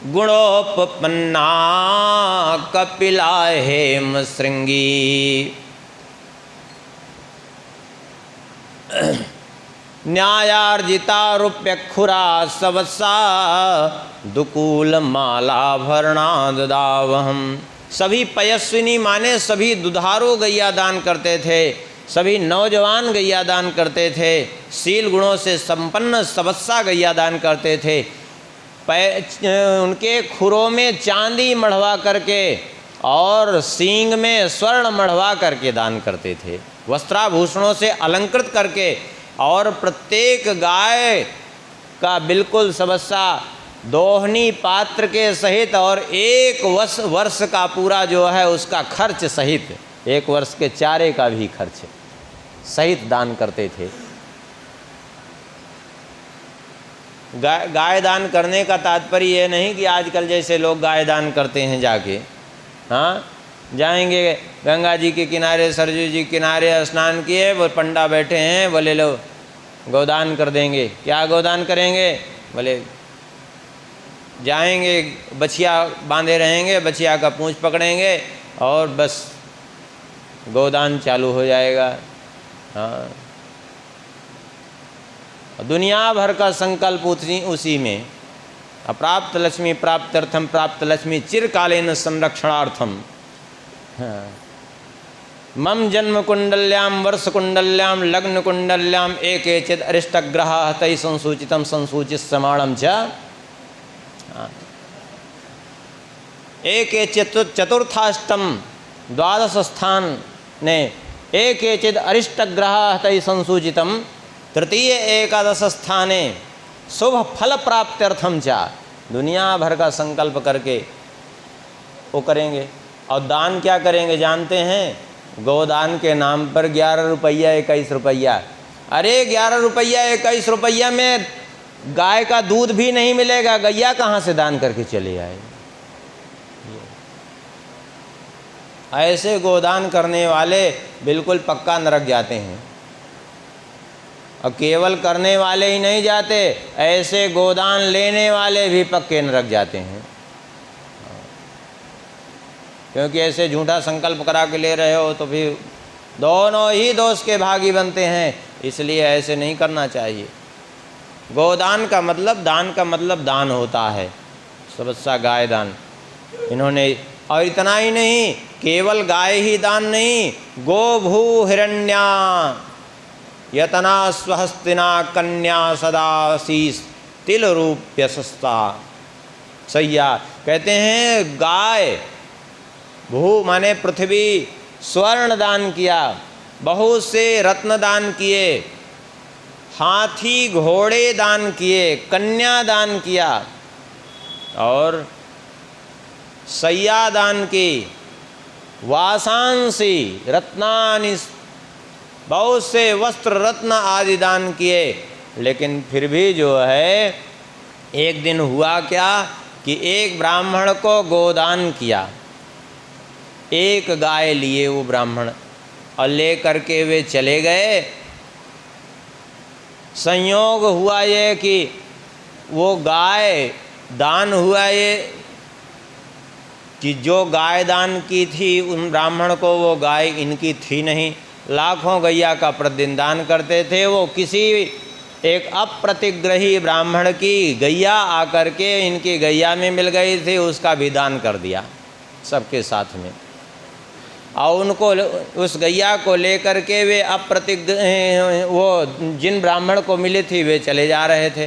गुणोपपन्ना कपिला हेम श्रृंगी। न्यायार्जिता रूप्यखुरा सवत्सा दुकूल मालाभरणा ददावहम। सभी पयस्विनी माने सभी दुधारू गैया दान करते थे, सभी नौजवान गैया दान करते थे, शील गुणों से संपन्न सवत्सा गैया दान करते थे। उनके खुरों में चांदी मढ़वा करके और सींग में स्वर्ण मढ़वा करके दान करते थे, वस्त्राभूषणों से अलंकृत करके, और प्रत्येक गाय का बिल्कुल सवत्सा दोहनी पात्र के सहित और एक वर्ष का पूरा जो है उसका खर्च सहित, एक वर्ष के चारे का भी खर्च सहित दान करते थे। गाय दान करने का तात्पर्य ये नहीं कि आजकल जैसे लोग गाय दान करते हैं जाके, हाँ जाएंगे गंगा जी के किनारे, सरजू जी के किनारे स्नान किए, वो पंडा बैठे हैं, बोले लो गोदान कर देंगे। क्या गोदान करेंगे? बोले जाएंगे, बछिया बांधे रहेंगे, बछिया का पूंछ पकड़ेंगे और बस गोदान चालू हो जाएगा। हाँ, दुनिया भर का संकल्प उसी में। अप्राप्त लक्ष्मी प्राप्त्यर्थम प्राप्त लक्ष्मी चिरकालीन संरक्षणार्थम। हाँ। मम जन्म कुंडल्याम वर्ष कुंडल्याम लग्न कुंडल्याम एकेचिद अरिष्टग्रह तय संसूचितम संसूचित समाणम च। चतुर्थाष्टम द्वादश स्थान ने एकेचिद अरिष्टग्रह तय संसूचितम तृतीय एकादश स्थाने शुभ फल प्राप्त्यर्थम चा। दुनिया भर का संकल्प करके वो करेंगे। और दान क्या करेंगे जानते हैं? गोदान के नाम पर 11 रुपया 21 रुपया। अरे 11 रुपया 21 रुपया में गाय का दूध भी नहीं मिलेगा, गैया कहाँ से दान करके चले आए? ऐसे गोदान करने वाले बिल्कुल पक्का नरक जाते हैं। और केवल करने वाले ही नहीं जाते, ऐसे गोदान लेने वाले भी पक्के नरक जाते हैं। क्योंकि ऐसे झूठा संकल्प करा के ले रहे हो तो फिर दोनों ही दोष के भागी बनते हैं। इसलिए ऐसे नहीं करना चाहिए। गोदान का मतलब, दान का मतलब दान होता है, सवत्सा गाय दान इन्होंने। और इतना ही नहीं, केवल गाय ही दान नहीं, गो भू हिरण्या यतना स्वहस्तिना कन्या सदा शीस तिल रूप्य सस्ता सैया। कहते हैं गाय, भू माने पृथ्वी, स्वर्ण दान किया, बहुत से रत्न दान किए, हाथी घोड़े दान किए, कन्या दान किया और सैया दान की, वासांसी रत्नानि, बहुत से वस्त्र रत्न आदि दान किए। लेकिन फिर भी जो है एक दिन हुआ क्या कि एक ब्राह्मण को गोदान किया, एक गाय लिए वो ब्राह्मण और ले करके वे चले गए। संयोग हुआ ये कि वो गाय दान हुआ ये कि जो गाय दान की थी उन ब्राह्मण को, वो गाय इनकी थी नहीं। लाखों गैया का प्रतिदिन दान करते थे। वो किसी एक अप्रतिग्रही ब्राह्मण की गैया आकर के इनकी गैया में मिल गई थी, उसका भी दान कर दिया सबके साथ में। और उनको, उस गैया को लेकर के वे वो जिन ब्राह्मण को मिली थी वे चले जा रहे थे।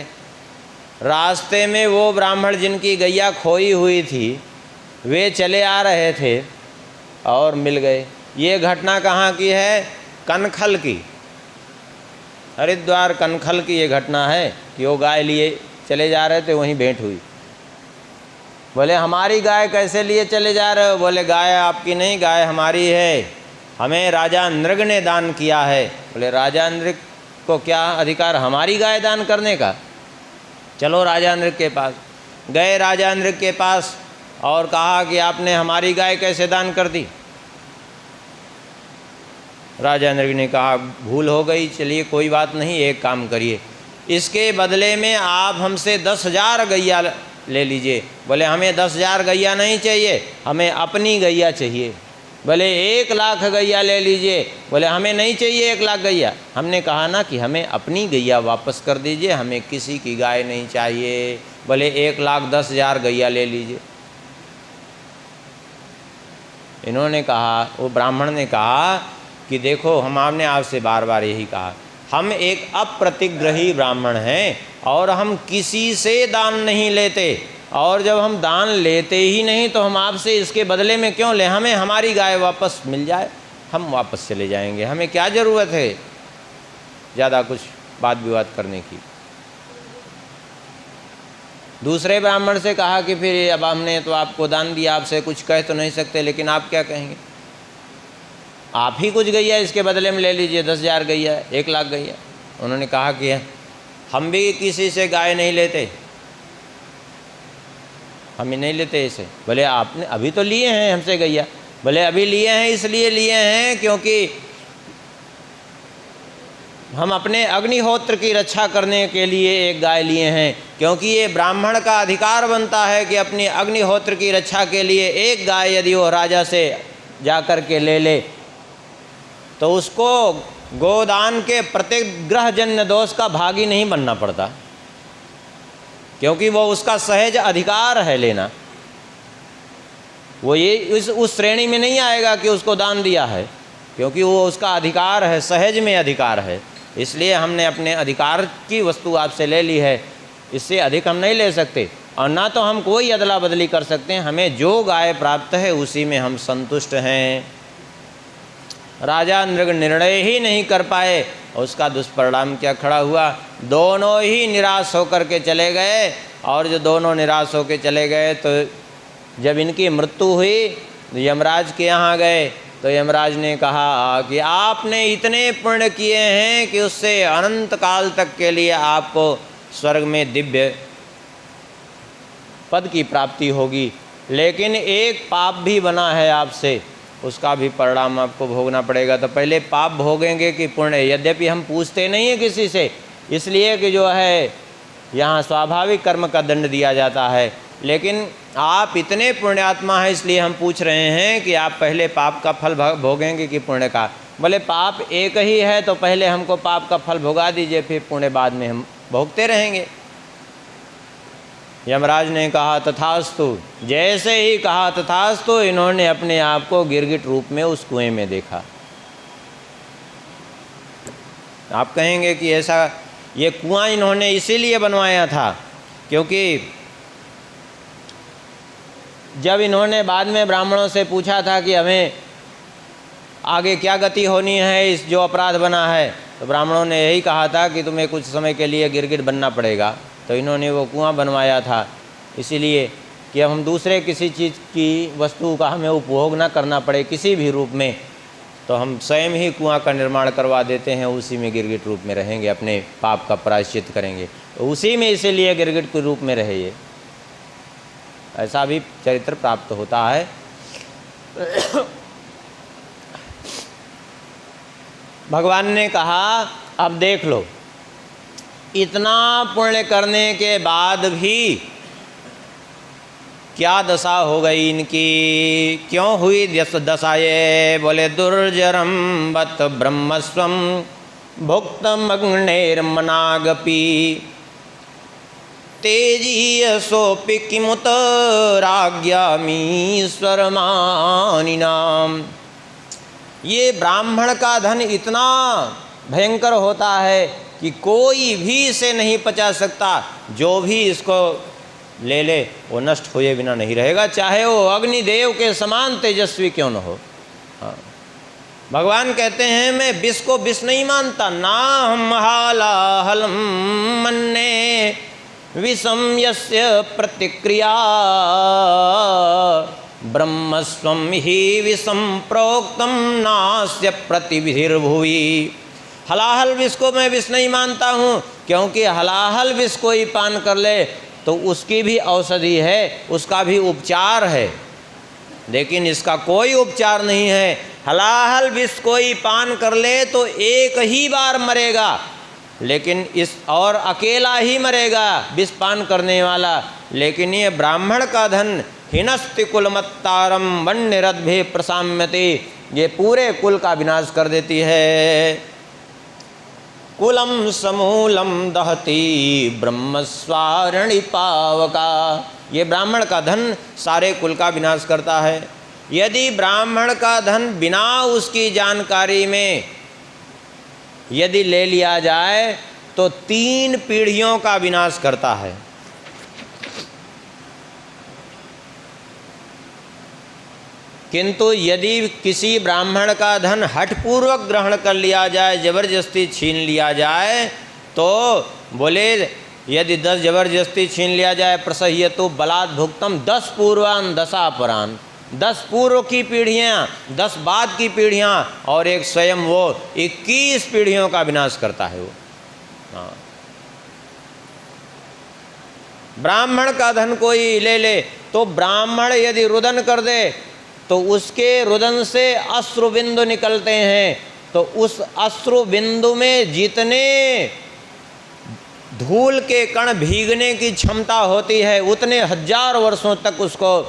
रास्ते में वो ब्राह्मण जिनकी गैया खोई हुई थी वे चले आ रहे थे और मिल गए। ये घटना कहाँ की है? कनखल की, हरिद्वार कनखल की ये घटना है कि वो गाय लिए चले जा रहे थे, वहीं भेंट हुई। बोले हमारी गाय कैसे लिए चले जा रहे हो? बोले गाय आपकी नहीं, गाय हमारी है, हमें राजा नृग ने दान किया है। बोले राजा नृग को क्या अधिकार हमारी गाय दान करने का? चलो राजा नृग के पास गए। राजा नृग के पास और कहा कि आपने हमारी गाय कैसे दान कर दी? राजा नृग ने कहा भूल हो गई, चलिए कोई बात नहीं, एक काम करिए, इसके बदले में आप हमसे 10,000 गैया ले लीजिए। बोले हमें 10,000 गैया नहीं चाहिए, हमें अपनी गैया चाहिए। बोले 1,00,000 गैया ले लीजिए। बोले हमें नहीं चाहिए 1,00,000 गैया। हमने कहा ना कि हमें अपनी गैया वापस कर दीजिए, हमें किसी की गाय नहीं चाहिए। बोले 1,10,000 गैया ले लीजिए। इन्होंने कहा, वो ब्राह्मण ने कहा कि देखो हम आपने आपसे बार बार यही कहा, हम एक अप्रतिग्रही ब्राह्मण हैं और हम किसी से दान नहीं लेते, और जब हम दान लेते ही नहीं तो हम आपसे इसके बदले में क्यों लें? हमें हमारी गाय वापस मिल जाए, हम वापस चले जाएंगे, हमें क्या ज़रूरत है ज़्यादा कुछ बात विवाद करने की। दूसरे ब्राह्मण से कहा कि फिर अब हमने तो आपको दान दिया, आपसे कुछ कह तो नहीं सकते, लेकिन आप क्या कहेंगे? आप ही कुछ गैया इसके बदले में ले लीजिए, 10,000 गैया, 1,00,000 गैया। उन्होंने कहा कि हम भी किसी से गाय नहीं लेते, हम ही नहीं लेते इसे। बोले आपने अभी तो लिए हैं हमसे गैया। बोले अभी लिए हैं इसलिए लिए हैं क्योंकि हम अपने अग्निहोत्र की रक्षा करने के लिए एक गाय लिए हैं, क्योंकि ये ब्राह्मण का अधिकार बनता है कि अपनी अग्निहोत्र की रक्षा के लिए एक गाय यदि वो राजा से जा कर के ले ले तो उसको गोदान के प्रतिग्रहजन्य दोष का भागी नहीं बनना पड़ता, क्योंकि वो उसका सहज अधिकार है लेना। वो ये उस श्रेणी में नहीं आएगा कि उसको दान दिया है, क्योंकि वो उसका अधिकार है, सहज में अधिकार है। इसलिए हमने अपने अधिकार की वस्तु आपसे ले ली है, इससे अधिक हम नहीं ले सकते, और ना तो हम कोई अदला बदली कर सकते हैं। हमें जो गाय प्राप्त है उसी में हम संतुष्ट हैं। राजा नृग निर्णय ही नहीं कर पाए, उसका दुष्परिणाम क्या खड़ा हुआ? दोनों ही निराश होकर के चले गए, और जो दोनों निराश होकर चले गए तो जब इनकी मृत्यु हुई तो यमराज के यहाँ गए, तो यमराज ने कहा कि आपने इतने पुण्य किए हैं कि उससे अनंत काल तक के लिए आपको स्वर्ग में दिव्य पद की प्राप्ति होगी, लेकिन एक पाप भी बना है आपसे, उसका भी परिणाम आपको भोगना पड़ेगा। तो पहले पाप भोगेंगे कि पुण्य? यद्यपि हम पूछते नहीं हैं किसी से, इसलिए कि जो है यहाँ स्वाभाविक कर्म का दंड दिया जाता है, लेकिन आप इतने पुण्यात्मा हैं इसलिए हम पूछ रहे हैं कि आप पहले पाप का फल भोगेंगे कि पुण्य का? बोले पाप एक ही है, तो पहले हमको पाप का फल भोगा दीजिए, फिर पुण्य बाद में हम भोगते रहेंगे। यमराज ने कहा तथास्तु। जैसे ही कहा तथास्तु, इन्होंने अपने आप को गिरगिट रूप में उस कुएं में देखा। आप कहेंगे कि ऐसा ये कुआं इन्होंने इसीलिए बनवाया था क्योंकि जब इन्होंने बाद में ब्राह्मणों से पूछा था कि हमें आगे क्या गति होनी है इस जो अपराध बना है, तो ब्राह्मणों ने यही कहा था कि तुम्हें कुछ समय के लिए गिरगिट बनना पड़ेगा। तो इन्होंने वो कुआं बनवाया था इसीलिए कि अब हम दूसरे किसी चीज़ की वस्तु का हमें उपभोग ना करना पड़े किसी भी रूप में, तो हम स्वयं ही कुआं का निर्माण करवा देते हैं, उसी में गिरगिट रूप में रहेंगे, अपने पाप का प्रायश्चित करेंगे, तो उसी में इसीलिए गिरगिट के रूप में रहे। ये ऐसा भी चरित्र प्राप्त होता है। भगवान ने कहा अब देख लो, इतना पुण्य करने के बाद भी क्या दशा हो गई इनकी, क्यों हुई दशा ये? बोले दुर्जरम बत ब्रह्मस्वम भुक्तम अग्नेर्मनागपि तेजीयसोपि किमुत राज्ञामीश्वरमानिनाम। ये ब्राह्मण का धन इतना भयंकर होता है कि कोई भी इसे नहीं पचा सकता, जो भी इसको ले ले वो नष्ट हुए बिना नहीं रहेगा, चाहे वो अग्निदेव के समान तेजस्वी क्यों न हो। हाँ, भगवान कहते हैं मैं विष को विष नहीं मानता, ना हम हालाहलम मन्ने विषम यस्य प्रतिक्रिया ब्रह्मस्वम ही विषम प्रोक्तम नास्य प्रतिविधिर्भुवि। हलाहल विष को मैं विष नहीं मानता हूँ, क्योंकि हलाहल विष कोई पान कर ले तो उसकी भी औषधि है, उसका भी उपचार है, लेकिन इसका कोई उपचार नहीं है। हलाहल विष कोई पान कर ले तो एक ही बार मरेगा, लेकिन इस और अकेला ही मरेगा विष पान करने वाला, लेकिन ये ब्राह्मण का धन हिनस्ति कुलमत्तारम वन्यरद्भे प्रसाम्यते, ये पूरे कुल का विनाश कर देती है। कुलम समूलम दहती ब्रह्मस्वारणि पावका, ये ब्राह्मण का धन सारे कुल का विनाश करता है। यदि ब्राह्मण का धन बिना उसकी जानकारी में यदि ले लिया जाए तो 3 पीढ़ियों का विनाश करता है। किंतु यदि किसी ब्राह्मण का धन हठपूर्वक ग्रहण कर लिया जाए, जबरदस्ती छीन लिया जाए, तो बोले यदि 10 जबरदस्ती छीन लिया जाए प्रसह्यतु बलात् भुक्तम 10 पूर्वान 10 अपरान, 10 पूर्व की पीढ़ियाँ, 10 बाद की पीढ़ियाँ और एक स्वयं वो 21 पीढ़ियों का विनाश करता है वो। हाँ, ब्राह्मण का धन कोई ले ले तो ब्राह्मण यदि रुदन कर दे तो उसके रुदन से अश्रु बिंदु निकलते हैं, तो उस अश्रु बिंदु में जितने धूल के कण भीगने की क्षमता होती है उतने 1000 वर्षों तक उसको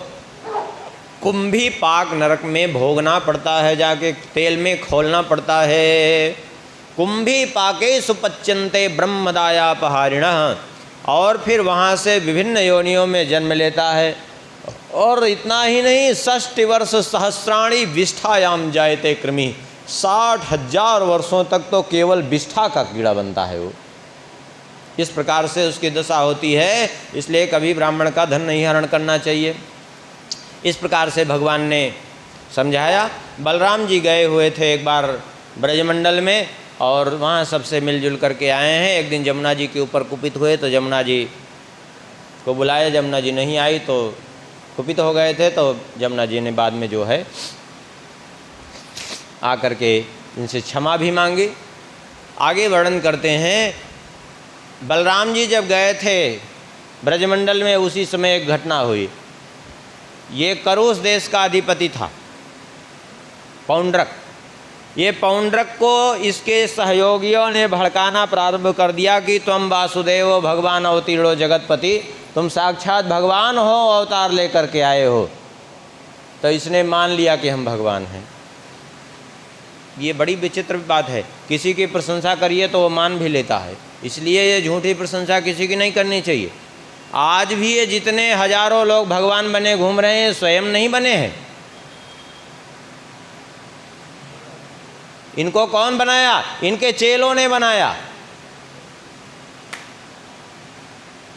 कुंभी पाक नरक में भोगना पड़ता है, जाके तेल में खोलना पड़ता है। कुंभी पाके सुपच्यन्ते ब्रह्मदायापहारिणः, और फिर वहाँ से विभिन्न योनियों में जन्म लेता है। और इतना ही नहीं, 60 वर्ष सहस्राणी विष्ठायाम जायते कृमि, 60,000 वर्षों तक तो केवल विष्ठा का कीड़ा बनता है वो। इस प्रकार से उसकी दशा होती है, इसलिए कभी ब्राह्मण का धन नहीं हरण करना चाहिए। इस प्रकार से भगवान ने समझाया। बलराम जी गए हुए थे एक बार ब्रजमंडल में और वहाँ सबसे मिलजुल करके आए हैं। एक दिन जमुना जी के ऊपर कुपित हुए तो जमुना जी को बुलाया, जमुना जी नहीं आई तो कुपित हो गए थे। तो जमुना जी ने बाद में जो है आकर के इनसे क्षमा भी मांगी। आगे वर्णन करते हैं, बलराम जी जब गए थे ब्रजमंडल में उसी समय एक घटना हुई। ये करुष देश का अधिपति था पौंड्रक। ये पौंड्रक को इसके सहयोगियों ने भड़काना प्रारंभ कर दिया कि तुम वासुदेव भगवान अवतीर्णो जगतपति, तुम साक्षात भगवान हो, अवतार लेकर के आए हो। तो इसने मान लिया कि हम भगवान हैं। ये बड़ी विचित्र बात है, किसी की प्रशंसा करिए तो वो मान भी लेता है। इसलिए ये झूठी प्रशंसा किसी की नहीं करनी चाहिए। आज भी ये जितने हजारों लोग भगवान बने घूम रहे हैं, स्वयं नहीं बने हैं। इनको कौन बनाया? इनके चेलों ने बनाया।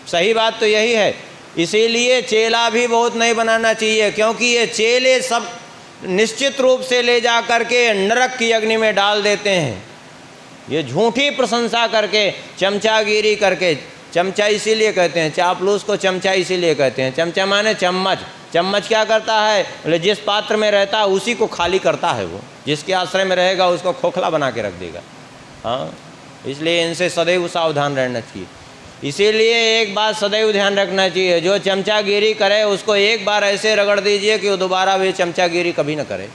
सही बात तो यही है। इसीलिए चेला भी बहुत नहीं बनाना चाहिए, क्योंकि ये चेले सब निश्चित रूप से ले जा करके नरक की अग्नि में डाल देते हैं। ये झूठी प्रशंसा करके, चमचागिरी करके, चमचा इसीलिए कहते हैं, चापलूस को चमचा इसीलिए कहते हैं। चमचा माने चम्मच। चम्मच क्या करता है? बोले जिस पात्र में रहता है उसी को खाली करता है वो, जिसके आश्रय में रहेगा उसको खोखला बना के रख देगा। हाँ, इसलिए इनसे सदैव सावधान रहना चाहिए। इसीलिए एक बात सदैव ध्यान रखना चाहिए, जो चमचागिरी करे उसको एक बार ऐसे रगड़ दीजिए कि वो दोबारा भी चमचागिरी कभी न करे।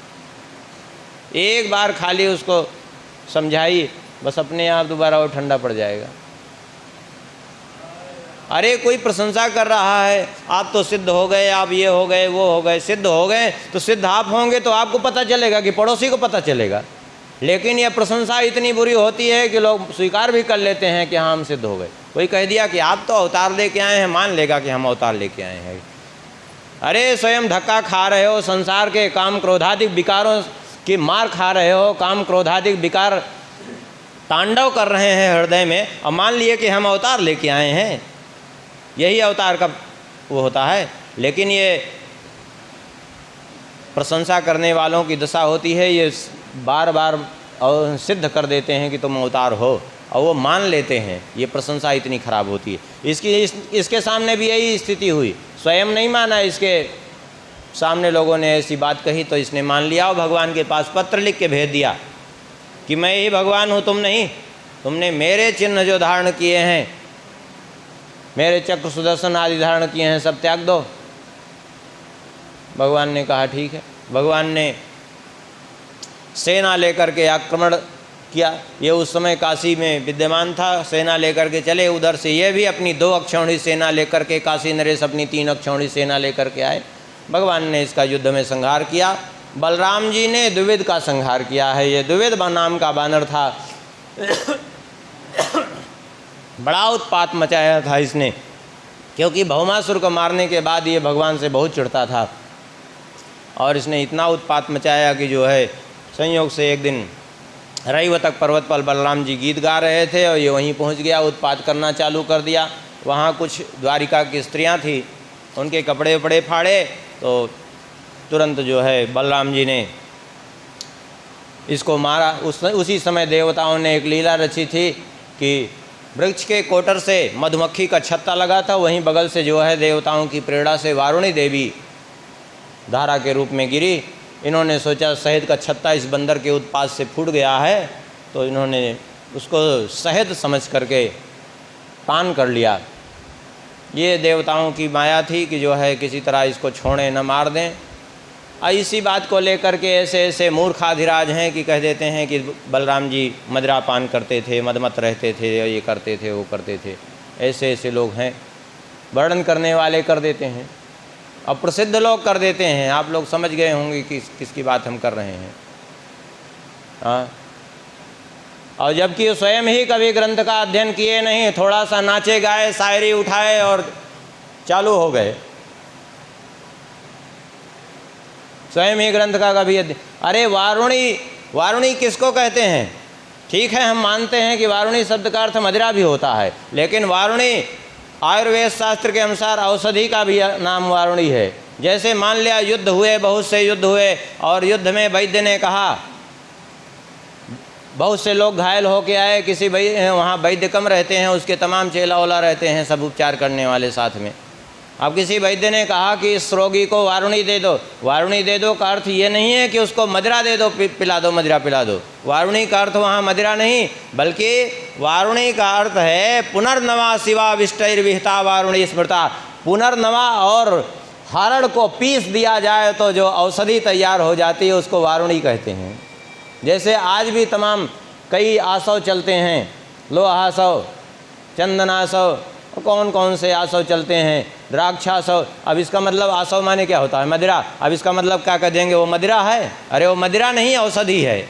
एक बार खाली उसको समझाइए, बस अपने आप दोबारा वो ठंडा पड़ जाएगा। अरे कोई प्रशंसा कर रहा है, आप तो सिद्ध हो गए, आप ये हो गए, वो हो गए। सिद्ध हो गए तो सिद्ध आप होंगे तो आपको पता चलेगा कि पड़ोसी को पता चलेगा। लेकिन यह प्रशंसा इतनी बुरी होती है कि लोग स्वीकार भी कर लेते हैं कि हाँ हम सिद्ध हो गए। कोई कह दिया कि आप तो अवतार लेके आए हैं, मान लेगा कि हम अवतार लेके आए हैं। अरे स्वयं धक्का खा रहे हो, संसार के काम क्रोधाधिक विकारों की मार खा रहे हो, काम क्रोधाधिक विकार तांडव कर रहे हैं हृदय में, और मान लिए कि हम अवतार लेके आए हैं। यही अवतार का वो होता है। लेकिन ये प्रशंसा करने वालों की दशा होती है, ये बार बार और सिद्ध कर देते हैं कि तुम अवतार हो, और वो मान लेते हैं। ये प्रशंसा इतनी खराब होती है। इसके सामने भी यही स्थिति हुई। स्वयं नहीं माना, इसके सामने लोगों ने ऐसी बात कही तो इसने मान लिया और भगवान के पास पत्र लिख के भेज दिया कि मैं ही भगवान हूँ, तुम नहीं। तुमने मेरे चिन्ह जो धारण किए हैं, मेरे चक्र सुदर्शन आदि धारण किए हैं, सब त्याग दो। भगवान ने कहा ठीक है। भगवान ने सेना लेकर के आक्रमण किया। ये उस समय काशी में विद्यमान था, सेना लेकर के चले उधर से। ये भी अपनी 2 अक्षौहिणी सेना लेकर के, काशी नरेश अपनी 3 अक्षौहिणी सेना लेकर के आए। भगवान ने इसका युद्ध में संहार किया। बलराम जी ने द्विविध का संहार किया है। ये द्विविध नाम का बानर था। बड़ा उत्पात मचाया था इसने, क्योंकि भौमासुर को मारने के बाद ये भगवान से बहुत चिढ़ता था, और इसने इतना उत्पात मचाया कि जो है संयोग से एक दिन रैवतक पर्वत पर बलराम जी गीत गा रहे थे और ये वहीं पहुंच गया, उत्पात करना चालू कर दिया। वहाँ कुछ द्वारिका की स्त्रियां थी, उनके कपड़े उपड़े फाड़े, तो तुरंत जो है बलराम जी ने इसको मारा। उसी समय देवताओं ने एक लीला रची थी कि वृक्ष के कोटर से मधुमक्खी का छत्ता लगा था, वहीं बगल से जो है देवताओं की प्रेरणा से वारुणी देवी धारा के रूप में गिरी। इन्होंने सोचा शहद का छत्ता इस बंदर के उत्पात से फूट गया है, तो इन्होंने उसको शहद समझ करके पान कर लिया। ये देवताओं की माया थी कि जो है किसी तरह इसको छोड़ें न मार दें। इसी बात को लेकर के ऐसे ऐसे मूर्खाधिराज हैं कि कह देते हैं कि बलराम जी मदिरा पान करते थे, मदमत रहते थे, ये करते थे, वो करते थे। ऐसे ऐसे लोग हैं, वर्णन करने वाले कर देते हैं, और प्रसिद्ध लोग कर देते हैं। आप लोग समझ गए होंगे कि किसकी बात हम कर रहे हैं। हाँ, और जबकि स्वयं ही कभी ग्रंथ का अध्ययन किए नहीं, थोड़ा सा नाचे गाए, शायरी उठाए और चालू हो गए। स्वयं ही ग्रंथ का कभी अध्ययन। अरे वारुणी किसको कहते हैं? ठीक है, हम मानते हैं कि वारुणी शब्द का अर्थ मदिरा भी होता है, लेकिन वारुणी आयुर्वेद शास्त्र के अनुसार औषधि का भी नाम वारुणी है। जैसे मान लिया युद्ध हुए, बहुत से युद्ध हुए, और युद्ध में वैद्य ने कहा, बहुत से लोग घायल होके आए, किसी वहाँ वैद्य कम रहते हैं, उसके तमाम चेला ओला रहते हैं, सब उपचार करने वाले साथ में। अब किसी वैद्य ने कहा कि इस रोगी को वारुणी दे दो। वारुणी दे दो का अर्थ ये नहीं है कि उसको मदिरा दे दो, पिला दो, मदिरा पिला दो। वारुणी का अर्थ वहाँ मदिरा नहीं, बल्कि वारुणी का अर्थ है पुनर्नवा शिवा विष्टैर्विहिता वारुणी स्मृता। पुनर्नवा और हरड़ को पीस दिया जाए तो जो औषधि तैयार हो जाती है उसको वारुणी कहते हैं। जैसे आज भी तमाम कई आसव चलते हैं, लोहासव, चंदनासव, कौन कौन से आसव चलते हैं, द्राक्षासव। अब इसका मतलब आसव माने क्या होता है? मदिरा। अब इसका मतलब क्या कह देंगे? वो मदिरा है? अरे वो मदिरा नहीं, औषधि है।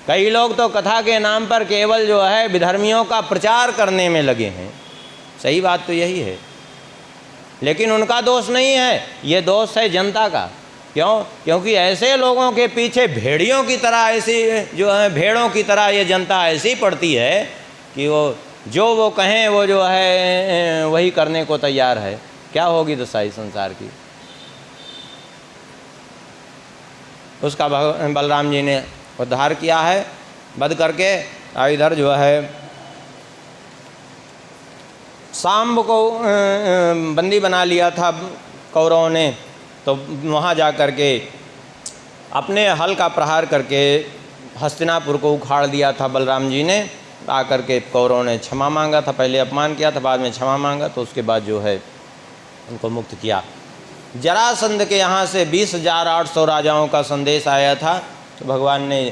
कई लोग तो कथा के नाम पर केवल जो है विधर्मियों का प्रचार करने में लगे हैं। सही बात तो यही है, लेकिन उनका दोष नहीं है, ये दोष है जनता का। क्यों? क्योंकि ऐसे लोगों के पीछे भेड़ियों की तरह, ऐसी जो है भेड़ों की तरह ये जनता ऐसी पड़ती है कि वो कहें वो जो है वही करने को तैयार है। क्या होगी दशा इस संसार की? उसका बलराम जी ने उद्धार किया है, वध करके। इधर जो है सांब को बंदी बना लिया था कौरवों ने, तो वहाँ जा कर के अपने हल का प्रहार करके हस्तिनापुर को उखाड़ दिया था बलराम जी ने। आकर के कौरवों ने क्षमा मांगा था, पहले अपमान किया था, बाद में क्षमा मांगा, तो उसके बाद जो है उनको मुक्त किया। जरासंध के यहाँ से 20,800 राजाओं का संदेश आया था, तो भगवान ने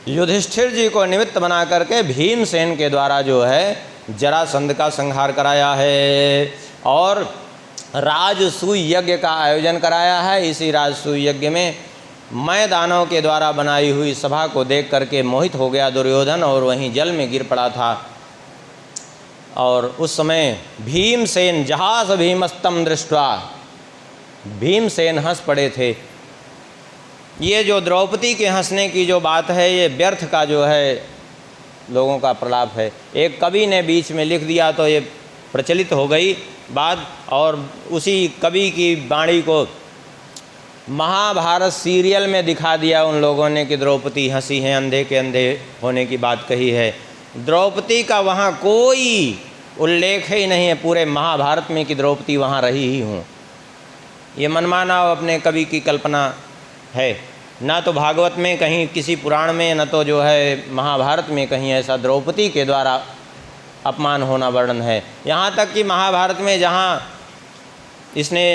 युधिष्ठिर जी को निमित्त बना करके भीमसेन के द्वारा जो है जरासंध का संहार कराया है, और राजसूय यज्ञ का आयोजन कराया है। इसी राजसूय यज्ञ में मैं दानव के द्वारा बनाई हुई सभा को देख करके मोहित हो गया दुर्योधन, और वहीं जल में गिर पड़ा था। और उस समय भीमसेन जहास भीमस्तम दृष्ट्वा, भीमसेन हंस पड़े थे। ये जो द्रौपदी के हंसने की जो बात है, ये व्यर्थ का जो है लोगों का प्रलाप है। एक कवि ने बीच में लिख दिया तो ये प्रचलित हो गई बात, और उसी कवि की वाणी को महाभारत सीरियल में दिखा दिया उन लोगों ने कि द्रौपदी हंसी हैं, अंधे के अंधे होने की बात कही है। द्रौपदी का वहाँ कोई उल्लेख ही नहीं है पूरे महाभारत में कि द्रौपदी वहाँ रही ही हूँ। ये मनमाना अपने कवि की कल्पना है। ना तो भागवत में कहीं किसी पुराण में, न तो जो है महाभारत में कहीं ऐसा द्रौपदी के द्वारा अपमान होना वर्णन है। यहाँ तक कि महाभारत में जहाँ इसने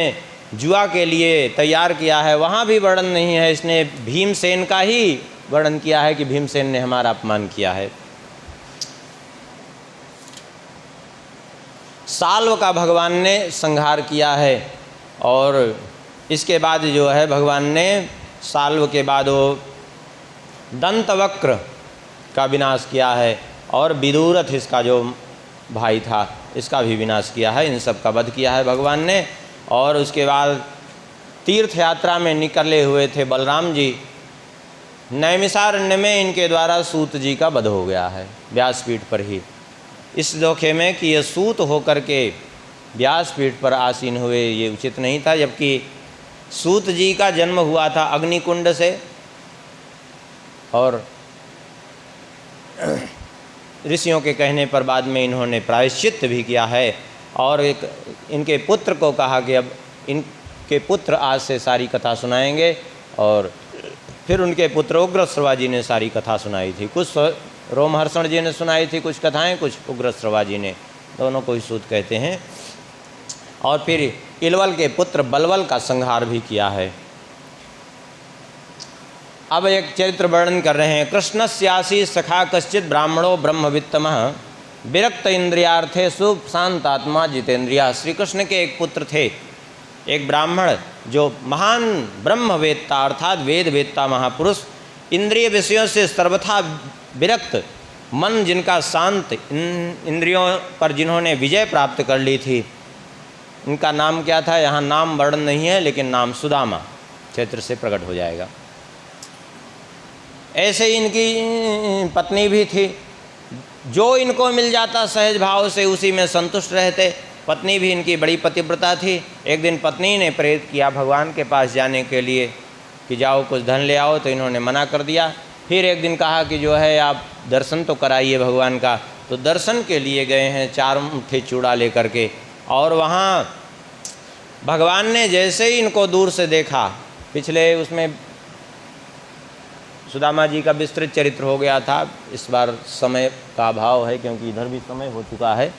जुआ के लिए तैयार किया है, वहाँ भी वर्णन नहीं है। इसने भीमसेन का ही वर्णन किया है कि भीमसेन ने हमारा अपमान किया है। साल्व का भगवान ने संहार किया है और इसके बाद जो है भगवान ने साल्व के बाद वो दंतवक्र का विनाश किया है और विदुरथ इसका जो भाई था इसका भी विनाश किया है। इन सब का वध किया है भगवान ने। और उसके बाद तीर्थ यात्रा में निकले हुए थे बलराम जी, नैमिषारण्य में इनके द्वारा सूत जी का वध हो गया है व्यासपीठ पर ही, इस धोखे में कि ये सूत होकर के व्यासपीठ पर आसीन हुए, ये उचित नहीं था। जबकि सूत जी का जन्म हुआ था अग्निकुंड से और ऋषियों के कहने पर बाद में इन्होंने प्रायश्चित भी किया है और एक इनके पुत्र को कहा कि अब इनके पुत्र आज से सारी कथा सुनाएंगे। और फिर उनके पुत्र उग्रश्रवा जी ने सारी कथा सुनाई थी। कुछ रोमहर्षण जी ने सुनाई थी कुछ कथाएं, कुछ उग्रश्रवा जी ने, दोनों को ही सूत कहते हैं। और फिर इलवल के पुत्र बलवल का संहार भी किया है। अब एक चरित्र वर्णन कर रहे हैं। कृष्णस्यासी सखा कश्चित ब्राह्मणो ब्रह्मवित्तमः विरक्त इंद्रियार्थेषु शांतात्मा जितेंद्रिया। श्री कृष्ण के एक पुत्र थे, एक ब्राह्मण जो महान ब्रह्मवेत्ता अर्थात वेद वेत्ता महापुरुष, इंद्रिय विषयों से सर्वथा विरक्त, मन जिनका शांत, इंद्रियों पर जिन्होंने विजय प्राप्त कर ली थी, इनका नाम क्या था यहाँ नाम वर्णन नहीं है, लेकिन नाम सुदामा चरित्र से प्रकट हो जाएगा। ऐसे ही इनकी पत्नी भी थी, जो इनको मिल जाता सहज भाव से उसी में संतुष्ट रहते। पत्नी भी इनकी बड़ी पतिव्रता थी। एक दिन पत्नी ने प्रेरित किया भगवान के पास जाने के लिए कि जाओ कुछ धन ले आओ, तो इन्होंने मना कर दिया। फिर एक दिन कहा कि जो है आप दर्शन तो कराइए भगवान का, तो दर्शन के लिए गए हैं 4 मुट्ठी चूड़ा लेकर के। और वहाँ भगवान ने जैसे ही इनको दूर से देखा, पिछले उसमें सुदामा जी का विस्तृत चरित्र हो गया था, इस बार समय का अभाव है क्योंकि इधर भी समय हो चुका है।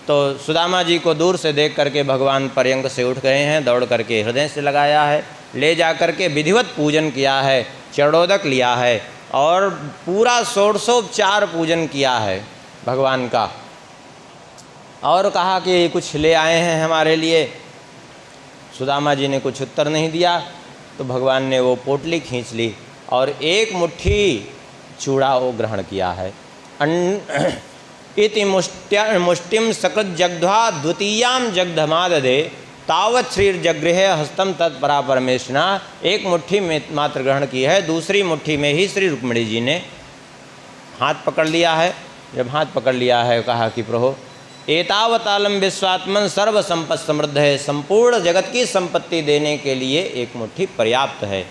तो सुदामा जी को दूर से देख करके भगवान पर्यंक से उठ गए हैं, दौड़ करके हृदय से लगाया है, ले जा करके विधिवत पूजन किया है, चरणोदक लिया है और पूरा षोडशोपचार पूजन किया है भगवान का। और कहा कि कुछ ले आए हैं हमारे लिए। सुदामा जी ने कुछ उत्तर नहीं दिया, तो भगवान ने वो पोटली खींच ली और 1 मुट्ठी चूड़ा वो ग्रहण किया है। इति मुष्टिम सकृत जग्ध्वा द्वितीयां जग्धमाददे तावत् श्रीर्जगृहे हस्तम तत्परा परमेशना। 1 मुट्ठी में मात्र ग्रहण की है, दूसरी मुट्ठी में ही श्री रुक्मिणी जी ने हाथ पकड़ लिया है। जब हाथ पकड़ लिया है कहा कि प्रभु एतावतालम विश्वात्मन सर्व संपत् समृद्ध है, संपूर्ण जगत की संपत्ति देने के लिए 1 मुट्ठी पर्याप्त है।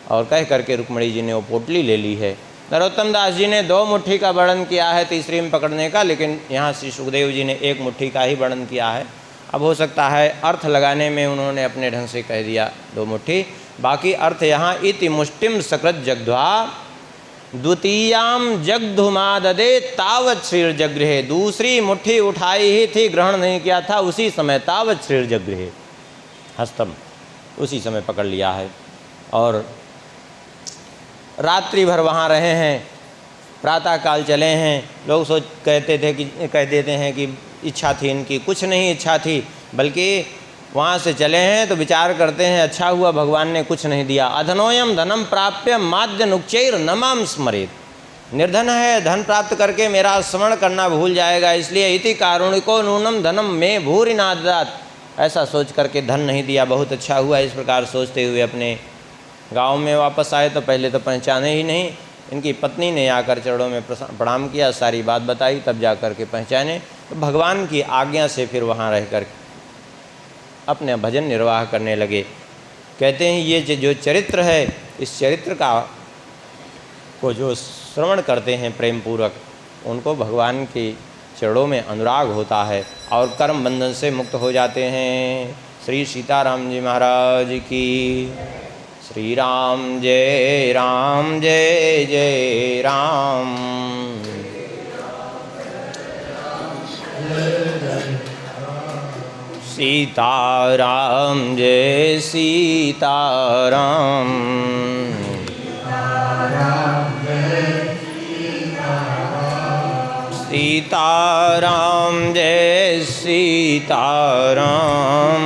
और कह करके रुक्मिणी जी ने वो पोटली ले ली है। नरोत्तम दास जी ने 2 मुट्ठी का वर्णन किया है तीसरी में पकड़ने का, लेकिन यहाँ श्री सुखदेव जी ने 1 मुट्ठी का ही वर्णन किया है। अब हो सकता है अर्थ लगाने में उन्होंने अपने ढंग से कह दिया 2 मुट्ठी, बाकी अर्थ यहाँ इति मुष्टिम सकृत जग्ध्वा द्वितीयां जग्धुमाददे तावत् श्रीर्जगृहे। दूसरी मुट्ठी उठाई ही थी, ग्रहण नहीं किया था, उसी समय तावत् श्रीर्जगृहे हस्तम, उसी समय पकड़ लिया है। और रात्रि भर वहाँ रहे हैं, प्रातःकाल चले हैं। लोग कह देते हैं कि इच्छा थी इनकी, कुछ नहीं इच्छा थी, बल्कि वहाँ से चले हैं तो विचार करते हैं अच्छा हुआ भगवान ने कुछ नहीं दिया। अधनोयम धनम प्राप्य माद्य नुक्चैर नमाम स्मरेत। निर्धन है, धन प्राप्त करके मेरा स्मरण करना भूल जाएगा, इसलिए इति कारुणिको नूनम धनम में भूरि नाददात, ऐसा सोच करके धन नहीं दिया। बहुत अच्छा हुआ। इस प्रकार सोचते हुए अपने गांव में वापस आए तो पहले तो पहचाने ही नहीं। इनकी पत्नी ने आकर चरणों में प्रणाम किया, सारी बात बताई, तब जा कर के पहचाने। तो भगवान की आज्ञा से फिर वहाँ रह कर अपने भजन निर्वाह करने लगे। कहते हैं ये जो चरित्र है, इस चरित्र को जो श्रवण करते हैं प्रेम पूर्वक, उनको भगवान के चरणों में अनुराग होता है और कर्म बंधन से मुक्त हो जाते हैं। श्री सीताराम जी महाराज की। श्री राम जय राम जय जय राम। सीताराम जय सीताराम। सीताराम जय सीताराम।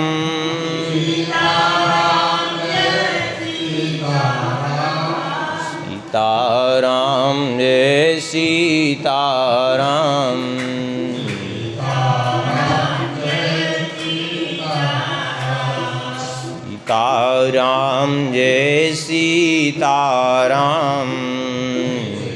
सीताराम जय सीताराम। सीताराम जय सीताराम।